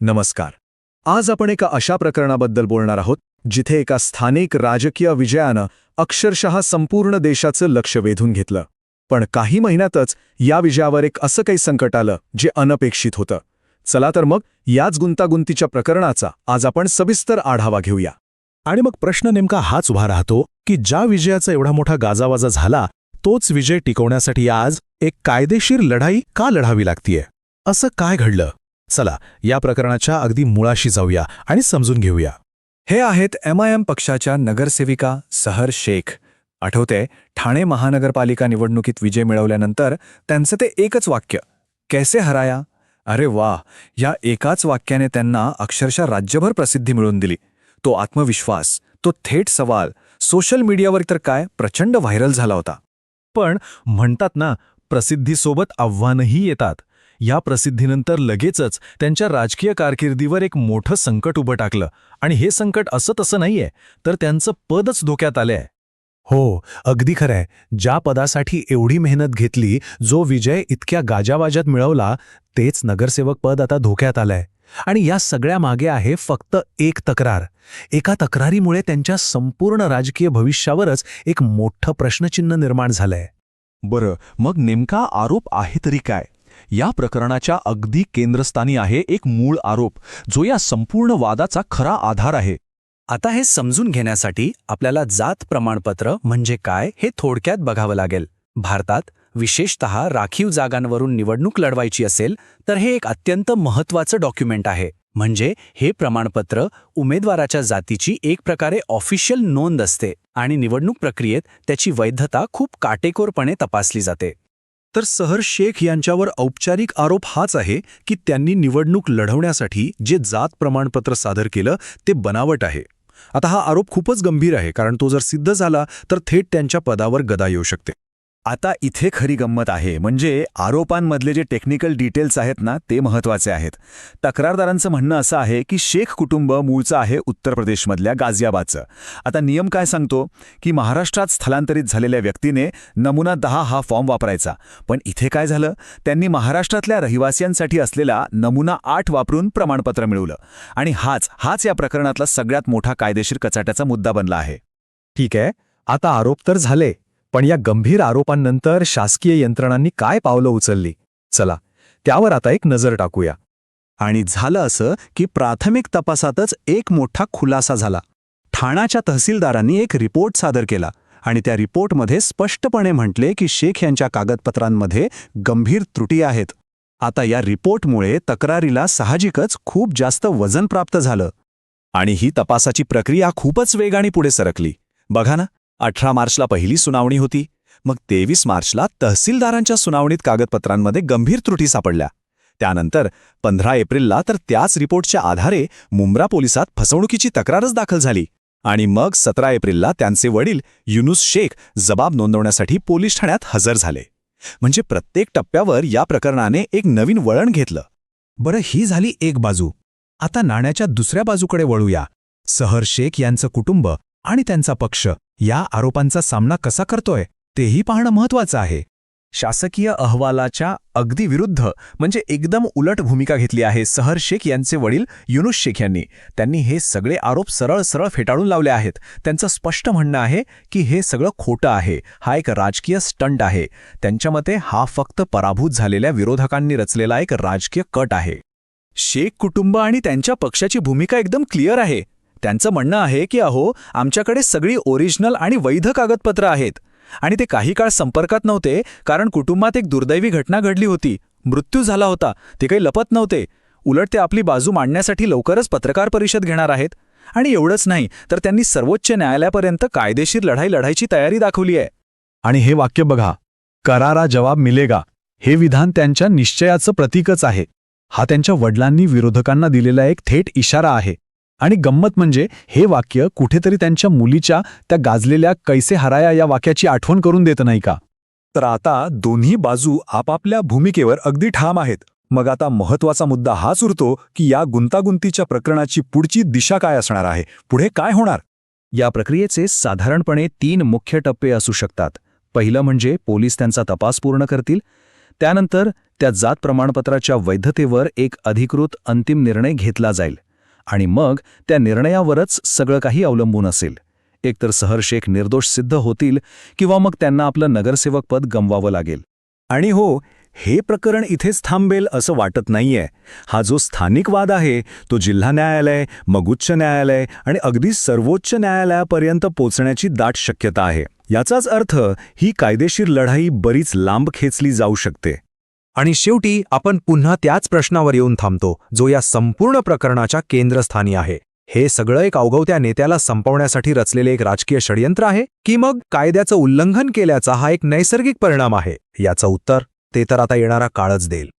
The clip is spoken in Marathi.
नमस्कार. आज आपण एका अशा प्रकरणाबद्दल बोलणार आहोत जिथे एका स्थानिक राजकीय विजयानं अक्षरशः संपूर्ण देशाचं लक्ष वेधून घेतलं. पण काही महिन्यातच या विजयावर एक असं काही संकट आलं जे अनपेक्षित होतं. चला तर मग याच गुंतागुंतीच्या प्रकरणाचा आज आपण सविस्तर आढावा घेऊया. आणि मग प्रश्न नेमका हाच उभा राहतो की ज्या विजयाचा एवढा मोठा गाजावाजा झाला तोच विजय टिकवण्यासाठी आज एक कायदेशीर लढाई का लढावी लागतीये? असं काय घडलं? चला या प्रकरणाच्या अगदी मुळाशी जाऊया आणि समजून घेऊया. हे आहेत MIM पक्षाच्या नगरसेविका सहर शेख. आठवतंय, ठाणे महानगरपालिका निवडणुकीत विजय मिळवल्यानंतर त्यांचं ते एकच वाक्य, कैसे हराया? अरे वा, या एकाच वाक्याने त्यांना अक्षरशः राज्यभर प्रसिद्धी मिळवून दिली. तो आत्मविश्वास, तो थेट सवाल सोशल मीडियावर तर काय प्रचंड व्हायरल झाला होता. पण म्हणतात ना, प्रसिद्धीसोबत आव्हानही येतात. या प्रसिद्धीनंतर लगेचच त्यांच्या राजकीय कारकिर्दीवर एक मोठं संकट उभं टाकलं. आणि हे संकट असं तसं नाहीये, तर त्यांचं पदच धोक्यात आलंय. हो, अगदी खरंय. ज्या पदासाठी एवढी मेहनत घेतली, जो विजय इतक्या गाजावाजात मिळवला, तेच नगरसेवक पद आता धोक्यात आलंय. आणि या सगळ्या मागे आहे फक्त एक तक्रार. एका तक्रारीमुळे त्यांच्या संपूर्ण राजकीय भविष्यावरच एक मोठं प्रश्नचिन्ह निर्माण झालंय. बरं, मग नेमका आरोप आहे तरी काय? या प्रकरणाच्या अगदी केंद्रस्थानी आहे एक मूळ आरोप, जो या संपूर्ण वादाचा खरा आधार आहे. आता हे समजून घेण्यासाठी आपल्याला जात प्रमाणपत्र म्हणजे काय हे थोडक्यात बघावं लागेल. भारतात विशेषतः राखीव जागांवरून निवडणूक लढवायची असेल तर हे एक अत्यंत महत्त्वाचं डॉक्युमेंट आहे. म्हणजे हे प्रमाणपत्र उमेदवाराच्या जातीची एक प्रकारे ऑफिशियल नोंद असते आणि निवडणूक प्रक्रियेत त्याची वैधता खूप काटेकोरपणे तपासली जाते. तर सहर शेख यांच्यावर औपचारिक आरोप हाच आहे की त्यांनी निवडणूक लढवण्यासाठी जे जात प्रमाणपत्र सादर केलं ते बनावट आहे. आता हा आरोप खूपच गंभीर आहे, कारण तो जर सिद्ध झाला तर थेट त्यांच्या पदावर गदा येऊ शकते. आता इथे खरी गंमत आहे, म्हणजे आरोपांमधले जे टेक्निकल डिटेल्स आहेत ना, ते महत्त्वाचे आहेत. तक्रारदारांचं म्हणणं असं आहे की शेख कुटुंब मूळचं आहे उत्तर प्रदेशमधल्या गाझियाबादचं. आता नियम काय सांगतो की महाराष्ट्रात स्थलांतरित झालेल्या व्यक्तीने नमुना 10 हा फॉर्म वापरायचा. पण इथे काय झालं, त्यांनी महाराष्ट्रातल्या रहिवासियांसाठी असलेला नमुना 8 वापरून प्रमाणपत्र मिळवलं. आणि हाच या प्रकरणातला सगळ्यात मोठा कायदेशीर कचाट्याचा मुद्दा बनला आहे. ठीक आहे, आता आरोप तर झाले, पण या गंभीर आरोपांनंतर शासकीय यंत्रणांनी काय पावलं उचलली? चला त्यावर आता एक नजर टाकूया. आणि झालं असं की प्राथमिक तपासातच एक मोठा खुलासा झाला. ठाण्याच्या तहसीलदारांनी एक रिपोर्ट सादर केला आणि त्या रिपोर्टमध्ये स्पष्टपणे म्हटले की शेख यांच्या कागदपत्रांमध्ये गंभीर त्रुटी आहेत. आता या रिपोर्टमुळे तक्रारीला साहजिकच खूप जास्त वजन प्राप्त झालं. आणि ही तपासाची प्रक्रिया खूपच वेगाने पुढे सरकली. बघा ना, 18 मार्चला पहिली सुनावणी होती. मग 23 मार्चला तहसीलदारांच्या सुनावणीत कागदपत्रांमध्ये गंभीर त्रुटी सापडल्या. त्यानंतर 15 एप्रिलला तर त्याच रिपोर्टच्या आधारे मुंब्रा पोलिसात फसवणुकीची तक्रारच दाखल झाली. आणि मग 17 एप्रिलला त्यांचे वडील युनुस शेख जबाब नोंदवण्यासाठी पोलीस ठाण्यात हजर झाले. म्हणजे प्रत्येक टप्प्यावर या प्रकरणाने एक नवीन वळण घेतलं. बरं, ही झाली एक बाजू. आता नाण्याच्या दुसऱ्या बाजूकडे वळूया. सहर शेख यांचं कुटुंब आणि त्यांचा पक्ष या आरोपांचा सामना कसा करतोय तेही पाहणं महत्त्वाचं आहे. शासकीय अहवालाच्या अगदी विरुद्ध, म्हणजे एकदम उलट भूमिका घेतली आहे सहर शेख यांचे वडील युनुस शेख यांनी. त्यांनी हे सगळे आरोप सरळ फेटाळून लावले आहेत. त्यांचं स्पष्ट म्हणणं आहे की हे सगळं खोटं आहे, हा एक राजकीय स्टंट आहे. त्यांच्या मते हा फक्त पराभूत झालेल्या विरोधकांनी रचलेला एक राजकीय कट आहे. शेख कुटुंब आणि त्यांच्या पक्षाची भूमिका एकदम क्लिअर आहे. त्यांचं म्हणणं आहे की अहो, आमच्याकडे सगळी ओरिजिनल आणि वैध कागदपत्र आहेत. आणि ते काही काळ संपर्कात नव्हते, कारण कुटुंबात एक दुर्दैवी घटना घडली होती, मृत्यू झाला होता. ते काही लपत नव्हते. उलट ते आपली बाजू मांडण्यासाठी लवकरच पत्रकार परिषद घेणार आहेत. आणि एवढंच नाही, तर त्यांनी सर्वोच्च न्यायालयापर्यंत कायदेशीर लढाई लढायची तयारी दाखवली आहे. आणि हे वाक्य बघा, करारा जवाब मिलेगा, हे विधान त्यांच्या निश्चयाचं प्रतीकच आहे. हा त्यांच्या वडिलांनी विरोधकांना दिलेला एक थेट इशारा आहे. आणि गंमत म्हणजे हे वाक्य कुठेतरी त्यांच्या मुलीच्या त्या गाजलेल्या कैसे हराया या वाक्याची आठवण करून देत नाही का? तर आता दोन्ही बाजू आपापल्या भूमिकेवर अगदी ठाम आहेत. मग आता महत्त्वाचा मुद्दा हाच उरतो की या गुंतागुंतीच्या प्रकरणाची पुढची दिशा काय असणार आहे, पुढे काय होणार? या प्रक्रियेचे साधारणपणे 3 मुख्य टप्पे असू शकतात. पहिलं म्हणजे पोलीस त्यांचा तपास पूर्ण करतील. त्यानंतर त्या जात प्रमाणपत्राच्या वैधतेवर एक अधिकृत अंतिम निर्णय घेतला जाईल आणि मग त्या निर्णयावरच सगळं काही अवलंबून असेल. एकतर सहर शेख निर्दोष सिद्ध होतील किंवा मग त्यांना आपलं नगरसेवक पद गमवावं लागेल. आणि हो, हे प्रकरण इथेच थांबेल असं वाटत नाहीये. हा जो स्थानिक वाद आहे तो जिल्हा न्यायालय, मग उच्च न्यायालय आणि अगदी सर्वोच्च न्यायालयापर्यंत पोचण्याची दाट शक्यता आहे. याचाच अर्थ ही कायदेशीर लढाई बरीच लांब खेचली जाऊ शकते. आणि शेवटी आपण पुन्हा त्याच प्रश्नावर येऊन थांबतो, जो या संपूर्ण प्रकरणाच्या केंद्रस्थानी आहे. हे सगळं एक अवगवत्या नेत्याला संपवण्यासाठी रचलेले एक राजकीय षडयंत्र आहे की मग कायद्याचं उल्लंघन केल्याचा हा एक नैसर्गिक परिणाम आहे? याचं उत्तर ते तर आता येणारा काळच देईल.